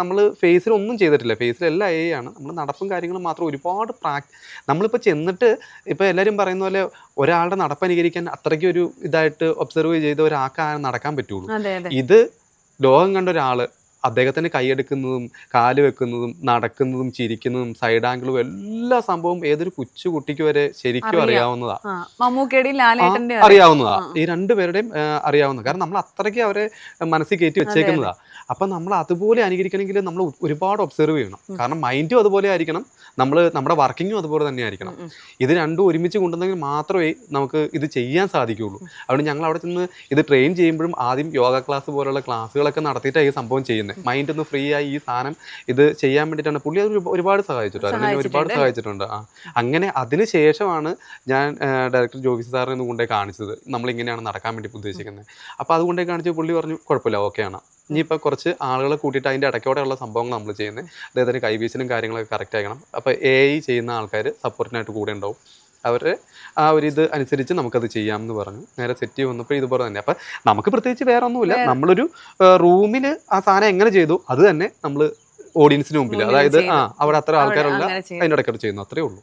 നമ്മൾ ഫേസിലൊന്നും ചെയ്തിട്ടില്ല. ഫേസിലെല്ലാം A I ആണ്. നമ്മൾ നടപ്പും കാര്യങ്ങളും മാത്രം ഒരുപാട് നമ്മളിപ്പോൾ ചെന്നിട്ട് ഇപ്പോൾ എല്ലാവരും പറയുന്ന പോലെ ഒരാളുടെ നടപ്പ് അനുകരിക്കാൻ അത്രയ്ക്ക് ഒരു ഇതായിട്ട് ഒബ്സർവ് ചെയ്ത ഒരാൾക്ക് നടക്കാൻ പറ്റുള്ളൂ. അതെ അതെ ഇത് ലോകം കണ്ട ഒരാൾ അദ്ദേഹത്തിന് കൈയെടുക്കുന്നതും കാല് വെക്കുന്നതും നടക്കുന്നതും ചിരിക്കുന്നതും സൈഡ് ആംഗിളും എല്ലാ സംഭവവും ഏതൊരു കൊച്ചു കുട്ടിക്ക് വരെ ശരിക്കും അറിയാം. അറിയാവുന്നതാ. മമ്മൂക്കയുടെയും ആ ലാലേട്ടന്റെയും അറിയാവുന്നതാ. അറിയാം. ഈ 2 പേരുടെയും അറിയാവുന്നതാ. കാരണം നമ്മൾ അത്രയ്ക്ക് അവരെ മനസ്സിൽ കയറ്റി അതെ അതെ വെച്ചേക്കുന്നതാ. അപ്പം നമ്മൾ അതുപോലെ അനുകരിക്കണമെങ്കിൽ നമ്മൾ ഒരുപാട് ഒബ്സർവ് ചെയ്യണം. ഉം, കാരണം മൈൻഡും അതുപോലെ ആയിരിക്കണം. നമ്മുടെ വർക്കിങ്ങും അതുപോലെ തന്നെ ആയിരിക്കണം. ഉം, ഉം. ഇത് രണ്ടും ഒരുമിച്ച് കൊണ്ടുവന്നെങ്കിൽ മാത്രമേ നമുക്ക് ഇത് ചെയ്യാൻ സാധിക്കുകയുള്ളൂ. അതുകൊണ്ട് ഞങ്ങൾ അവിടെ ചെന്ന് ഇത് ട്രെയിൻ ചെയ്യുമ്പോഴും ആദ്യം യോഗ ക്ലാസ് പോലുള്ള ക്ലാസ്സുകളൊക്കെ നടത്തിയിട്ടാണ് ഈ സംഭവം ചെയ്യുന്നത്. മൈൻഡ് ഒന്ന് ഫ്രീ ആയി ഈ സാധനം ഇത് ചെയ്യാൻ വേണ്ടിയിട്ടാണ് പുള്ളി അത് ഒരുപാട് സഹായിച്ചിട്ടുണ്ട്. അതിനെ ഒരുപാട് സഹായിച്ചിട്ടുണ്ട് അല്ലേ? സഹായിച്ചിട്ടുണ്ട്. അങ്ങനെ അതിന് ശേഷമാണ് ഞാൻ ഡയറക്ടർ ജോബി സാറിനെ ഒന്ന് കൊണ്ടേ കാണിച്ചത്. നമ്മളിങ്ങനെയാണ് നടക്കാൻ വേണ്ടി ഉദ്ദേശിക്കുന്നത്. അപ്പോൾ അതുകൊണ്ടേ കാണിച്ച് പുള്ളി പറഞ്ഞു കുഴപ്പമില്ല, ഓക്കെയാണ്. ഇനിയിപ്പോൾ കുറച്ച് ആളുകളെ കൂട്ടിയിട്ട് അതിൻ്റെ ഇടയ്ക്കോടെയുള്ള സംഭവങ്ങൾ നമ്മൾ ചെയ്യുന്നത്. അദ്ദേഹത്തിന് കൈവീശലും കാര്യങ്ങളൊക്കെ കറക്റ്റ് ആക്കണം. അപ്പോൾ എ ഐ ചെയ്യുന്ന ആൾക്കാർ സപ്പോർട്ടിനായിട്ട് കൂടെ ഉണ്ടാവും. അവരുടെ ആ ഒരു ഇത് അനുസരിച്ച് നമുക്കത് ചെയ്യാമെന്ന് പറഞ്ഞു. നേരെ സെറ്റ് വന്നപ്പോൾ ഇതുപോലെ തന്നെ. അപ്പം നമുക്ക് പ്രത്യേകിച്ച് വേറെ ഒന്നുമില്ല. നമ്മളൊരു റൂമിൽ ആ സാധനം എങ്ങനെ ചെയ്തു അത് തന്നെ നമ്മൾ ഓഡിയൻസിന് മുമ്പിൽ, അതായത് ചെയ്തു. അവിടെ അത്ര അവിടെ ആൾക്കാരുള്ള അങ്ങനെ ചെയ്തു. അതിൻ്റെ ഇടയ്ക്കോടെ ചെയ്യുന്നു, അത്രേ ഉള്ളൂ.